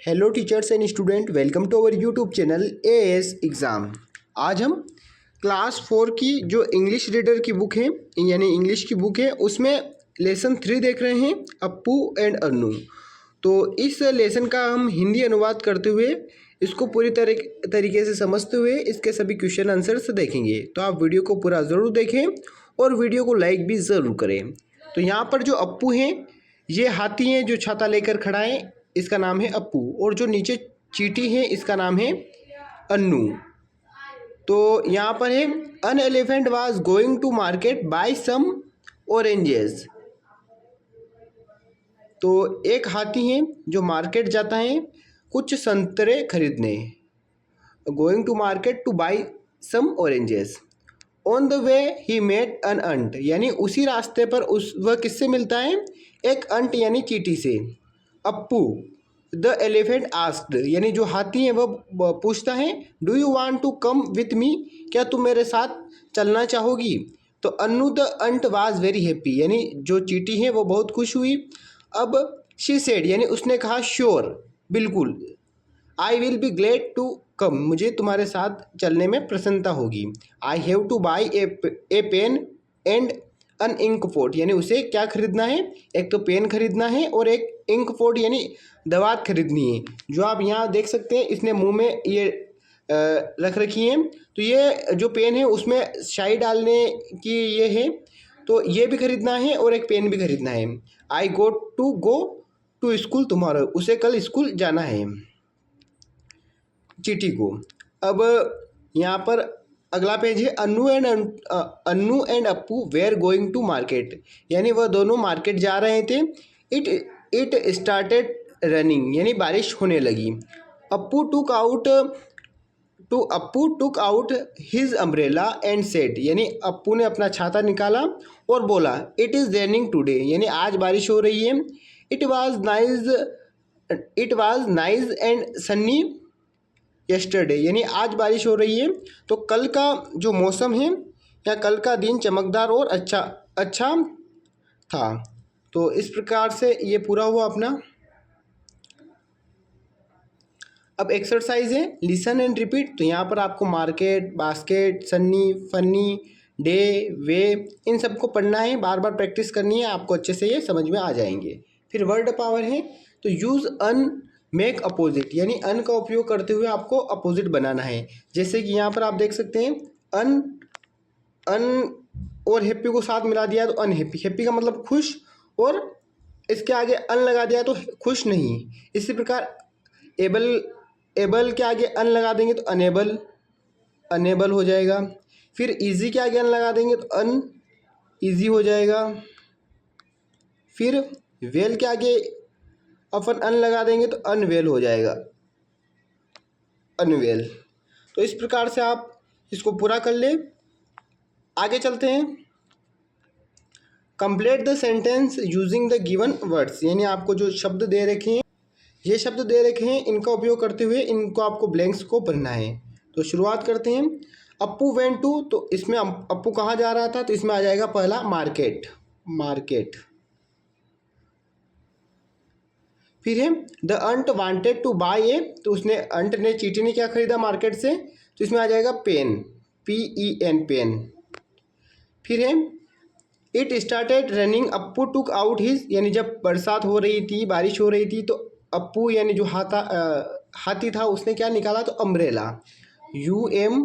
Hello teachers and student, welcome to our YouTube channel AS exam. आज हम class 4 की जो इंग्लिश रीडर की बुक है यानी इंग्लिश की बुक है उसमें लेसन 3 देख रहे हैं, अप्पू एंड अन्नू। तो इस लेसन का हम हिंदी अनुवाद करते हुए इसको पूरी तरीके से समझते हुए इसके सभी क्वेश्चन आंसर्स देखेंगे। तो आप वीडियो को पूरा ज़रूर देखें और वीडियो को लाइक भी ज़रूर करें। तो यहाँ पर जो अप्पू हैं ये हाथी हैं जो छाता लेकर खड़ा है, इसका नाम है अप्पू। और जो नीचे चींटी है इसका नाम है अन्नू। तो यहाँ पर है an elephant was going to market buy some oranges. तो एक हाथी है जो मार्केट जाता है कुछ संतरे खरीदने। Going to market to buy some oranges. On the way he met an ant, यानी उसी रास्ते पर वह किससे मिलता है? एक अंट यानी चींटी से। अप्पू द एलिफेंट आस्क्ड, यानी जो हाथी है वह पूछता है do you want to come with me, क्या तुम मेरे साथ चलना चाहोगी? तो Annu the ant was very happy, यानी जो चींटी है वो बहुत खुश हुई। अब शी सेड, यानी उसने कहा श्योर, बिल्कुल। I will be glad to come, मुझे तुम्हारे साथ चलने में प्रसन्नता होगी। I have to buy a pen and an ink pot, यानी उसे क्या खरीदना है? एक तो पेन खरीदना है और एक इंक पोट यानी दवात खरीदनी है। जो आप यहाँ देख सकते हैं इसने मुंह में ये रख रखी है। तो ये जो पेन है उसमें स्याही डालने की ये है, तो ये भी खरीदना है और एक पेन भी खरीदना है। आई गो टू स्कूल टुमारो, उसे कल स्कूल जाना है चींटी को। अब यहाँ पर अगला पेज है Annu and Appu were going to market, यानी वह दोनों मार्केट जा रहे थे। इट स्टार्टेड रनिंग, यानी बारिश होने लगी। Appu took out his umbrella and said, यानी अप्पू ने अपना छाता निकाला और बोला इट इज़ रेनिंग टुडे, यानी आज बारिश हो रही है। It was nice and Sunny yesterday, यानी आज बारिश हो रही है तो कल का जो मौसम है या कल का दिन चमकदार और अच्छा था। तो इस प्रकार से ये पूरा हुआ अपना। अब एक्सरसाइज है लिसन एंड रिपीट। तो यहाँ पर आपको market, basket, sunny, funny, day, way, इन सबको पढ़ना है, बार बार प्रैक्टिस करनी है, आपको अच्छे से ये समझ में आ जाएंगे। फिर वर्ड पावर है तो यूज़ अन मेक अपोजिट, यानी अन का उपयोग करते हुए आपको अपोजिट बनाना है। जैसे कि यहाँ पर आप देख सकते हैं अन और हैप्पी को साथ मिला दिया तो अनहैप्पी। हैप्पी का मतलब खुश और इसके आगे अन लगा दिया तो खुश नहीं। इसी प्रकार एबल के आगे अन लगा देंगे तो अनेबल हो जाएगा। फिर इजी के आगे अन लगा देंगे तो अन ईजी हो जाएगा। फिर वेल के आगे अपन अन लगा देंगे तो अनवेल हो जाएगा, अनवेल। तो इस प्रकार से आप इसको पूरा कर ले। आगे चलते हैं। Complete the sentence using the given words, यानी आपको जो शब्द दे रखे हैं, ये शब्द दे रखे हैं, इनका उपयोग करते हुए इनको आपको ब्लैंक्स को भरना है। तो शुरुआत करते हैं। अप्पू वेंट टू, तो इसमें अप्पू कहाँ जा रहा था? तो इसमें आ जाएगा पहला मार्केट। फिर है द अंट वांटेड टू बाय ए, तो चींटी ने क्या खरीदा मार्केट से? तो इसमें आ जाएगा पेन, PEN, पेन। फिर है it started raining, Appu took out his, यानी जब बरसात हो रही थी, बारिश हो रही थी, तो अप्पू यानी जो हाथी था उसने क्या निकाला? तो अम्ब्रेला, UMBRELLA,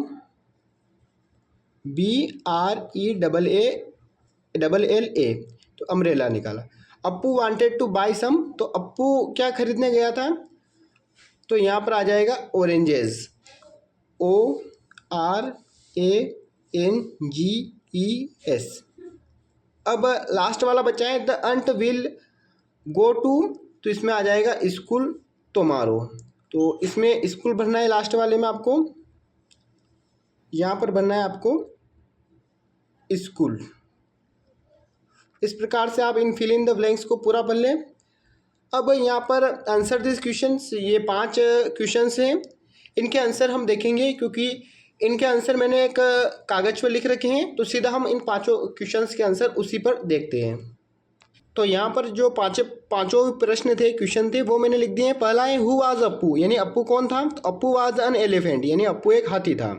तो अम्ब्रेला निकाला। अप्पू वांटेड टू बाय सम, तो अप्पू क्या खरीदने गया था? तो यहाँ पर आ जाएगा ऑरेंजेस, ORANGES। अब लास्ट वाला बचा है द अंट विल गो टू, तो इसमें आ जाएगा स्कूल टुमारो। तो इसमें स्कूल भरना है लास्ट वाले में आपको, यहाँ पर भरना है आपको स्कूल। इस प्रकार से आप इन फिल इन द ब्लैंक्स को पूरा भर लें। अब यहाँ पर आंसर दिस क्वेश्चंस, ये 5 क्वेश्चंस हैं, इनके आंसर हम देखेंगे क्योंकि इनके आंसर मैंने एक कागज़ पर लिख रखे हैं। तो सीधा हम इन 5 क्वेश्चंस के आंसर उसी पर देखते हैं। तो यहाँ पर जो पांचों प्रश्न थे, क्वेश्चन थे, वो मैंने लिख दिए हैं। पहला है हु वाज अप्पू, यानी अप्पू कौन था? तो अप्पू वाज एन एलिफेंट, यानी अप्पू एक हाथी था।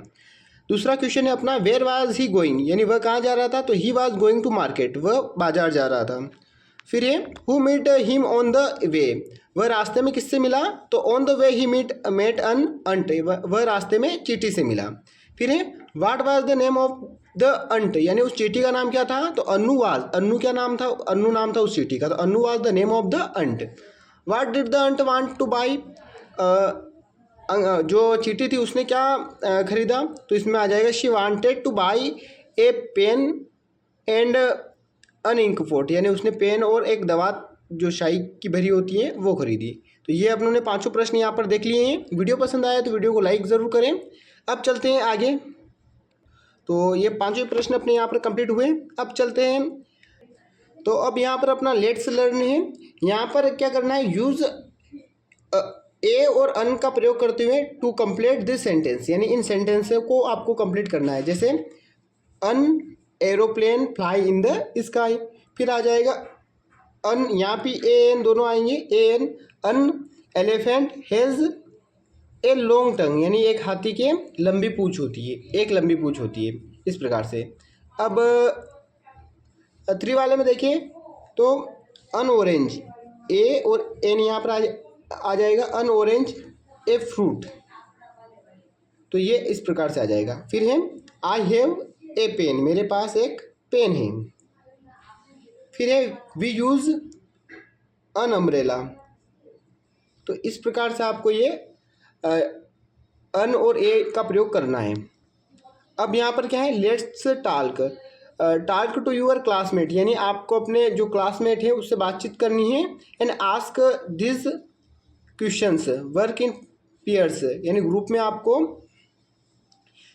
दूसरा क्वेश्चन है अपना वेयर वाज ही गोइंग, यानी वह कहाँ जा रहा था? तो he was going to market, वह बाजार जा रहा था। फिर है who meet him on the way, वह रास्ते में किससे मिला? तो on the way he met an ant, वह रास्ते में चींटी से मिला। फिर है what was the name of the ant, यानी उस चींटी का नाम क्या था? तो अन्नू वाज, अन्नू क्या नाम था? अन्नू नाम था उस चींटी का, तो Annu was the name of the ant. What did the ant want to buy, जो चींटी थी उसने क्या खरीदा? तो इसमें आ जाएगा she wanted to buy a pen and an ink pot, यानी उसने पेन और एक दवा जो शाई की भरी होती है वो खरीदी। तो ये अपनों ने पांचों प्रश्न यहाँ पर देख लिए हैं। वीडियो पसंद आया तो वीडियो को लाइक ज़रूर करें। अब चलते हैं आगे। तो ये पांचों प्रश्न अपने यहाँ पर कंप्लीट हुए। अब चलते हैं, तो अब यहाँ पर अपना लेट्स लर्न है। यहाँ पर क्या करना है? यूज़ ए और अन का प्रयोग करते हुए टू कंप्लीट दिस सेंटेंस, यानी इन सेंटेंस को आपको कंप्लीट करना है। जैसे an aeroplane fly in the sky, फिर आ जाएगा अन, यहाँ पे ए एन दोनों आएंगे, A N, an elephant has a long tongue, यानी एक हाथी के लंबी पूंछ होती है, एक लंबी पूंछ होती है, इस प्रकार से। अब थ्री वाले में देखिए तो अन ऑरेंज, ए और एन यहाँ पर आ जाएगा, अन ऑरेंज ए फ्रूट, तो ये इस प्रकार से आ जाएगा। फिर है आई हैव ए पेन, मेरे पास एक पेन है। फिर है वी यूज़ अन अम्ब्रेला, तो इस प्रकार से आपको ये अन और ए का प्रयोग करना है। अब यहाँ पर क्या है? Let's talk, talk to your classmate, यानी आपको अपने जो क्लासमेट है उससे बातचीत करनी है। And ask this questions work in pairs, यानी ग्रुप में आपको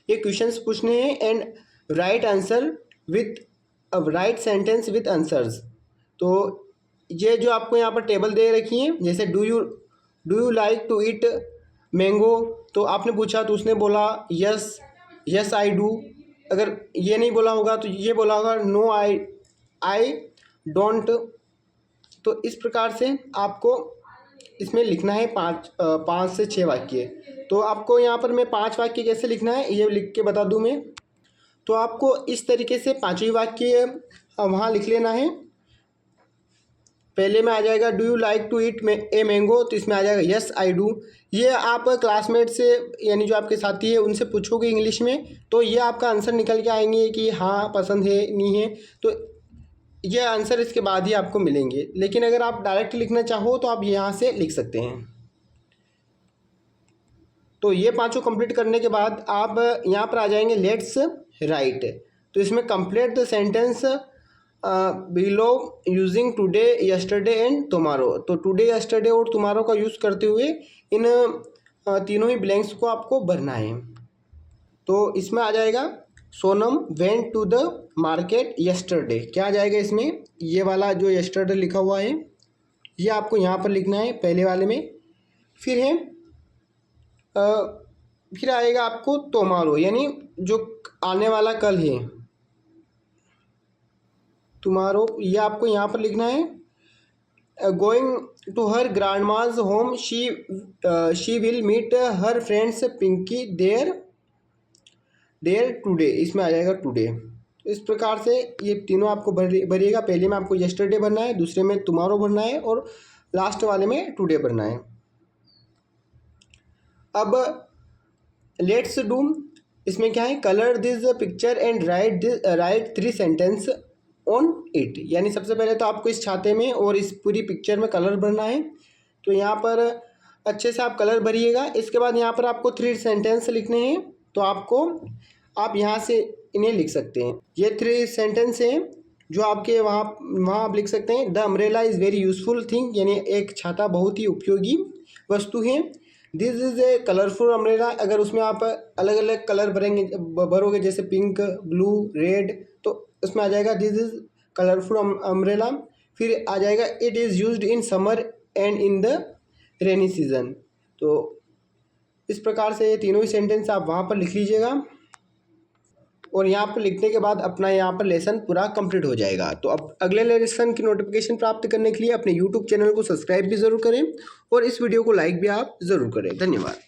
ये क्वेश्चंस पूछने हैं। And right answer with right sentence with answers, तो ये जो आपको यहाँ पर टेबल दे रखी है, जैसे do you like to eat mango, तो आपने पूछा तो उसने बोला यस, यस आई डू। अगर ये नहीं बोला होगा तो ये बोला होगा नो आई डोंट। तो इस प्रकार से आपको इसमें लिखना है पाँच से 6 वाक्य। तो आपको यहाँ पर मैं 5 वाक्य कैसे लिखना है ये लिख के बता दूँ मैं। तो आपको इस तरीके से 5 ही वाक्य वहाँ लिख लेना है। पहले में आ जाएगा do you like to eat a mango, तो इसमें आ जाएगा यस आई डू। ये आप क्लासमेट से, यानी जो आपके साथी है उनसे पूछोगे इंग्लिश में, तो ये आपका आंसर निकल के आएंगे कि हाँ पसंद है नहीं है, तो ये आंसर इसके बाद ही आपको मिलेंगे। लेकिन अगर आप डायरेक्ट लिखना चाहो तो आप यहाँ से लिख सकते हैं। तो ये 5 कंप्लीट करने के बाद आप यहाँ पर आ जाएंगे लेट्स राइट, तो इसमें complete the sentence below using today yesterday and tomorrow. तो टुडे यस्टरडे और टुमारो का यूज़ करते हुए इन तीनों ही ब्लैंक्स को आपको भरना है। तो इसमें आ जाएगा Sonam went to the market yesterday, क्या आ जाएगा इसमें? ये वाला जो यस्टरडे लिखा हुआ है ये आपको यहाँ पर लिखना है पहले वाले में। फिर है फिर आएगा आपको टुमारो, यानी जो आने वाला कल है, टुमारो, ये आपको यहाँ पर लिखना है। Going to her grandma's home she will meet her friends Pinky there today, इसमें आ जाएगा टुडे। इस प्रकार से ये तीनों आपको भरिएगा। पहले में आपको यस्टरडे भरना है, दूसरे में टुमारो भरना है और लास्ट वाले में टुडे भरना है। अब लेट्स डू, इसमें क्या है? Colour this picture and right 3 sentence on it, यानी सबसे पहले तो आपको इस छाते में और इस पूरी पिक्चर में कलर भरना है। तो यहाँ पर अच्छे से आप कलर भरिएगा। इसके बाद यहाँ पर आपको 3 सेंटेंस लिखने हैं, तो आप यहाँ से इन्हें लिख सकते हैं। ये 3 सेंटेंस हैं जो आपके वहाँ आप लिख सकते हैं। The umbrella is very useful thing, यानी एक छाता बहुत ही उपयोगी वस्तु है। This is a colourful umbrella, अगर उसमें आप अलग अलग कलर भरोगे जैसे पिंक, ब्लू, रेड, तो उसमें आ जाएगा दिस इज़ कलरफुल अम्ब्रेला। फिर आ जाएगा it is used in summer and in the rainy season. तो इस प्रकार से ये तीनों ही सेंटेंस आप वहाँ पर लिख लीजिएगा। और यहाँ पर लिखने के बाद अपना यहाँ पर लेसन पूरा कंप्लीट हो जाएगा। तो अब अगले लेसन की नोटिफिकेशन प्राप्त करने के लिए अपने यूट्यूब चैनल को सब्सक्राइब भी ज़रूर करें और इस वीडियो को लाइक भी आप ज़रूर करें। धन्यवाद।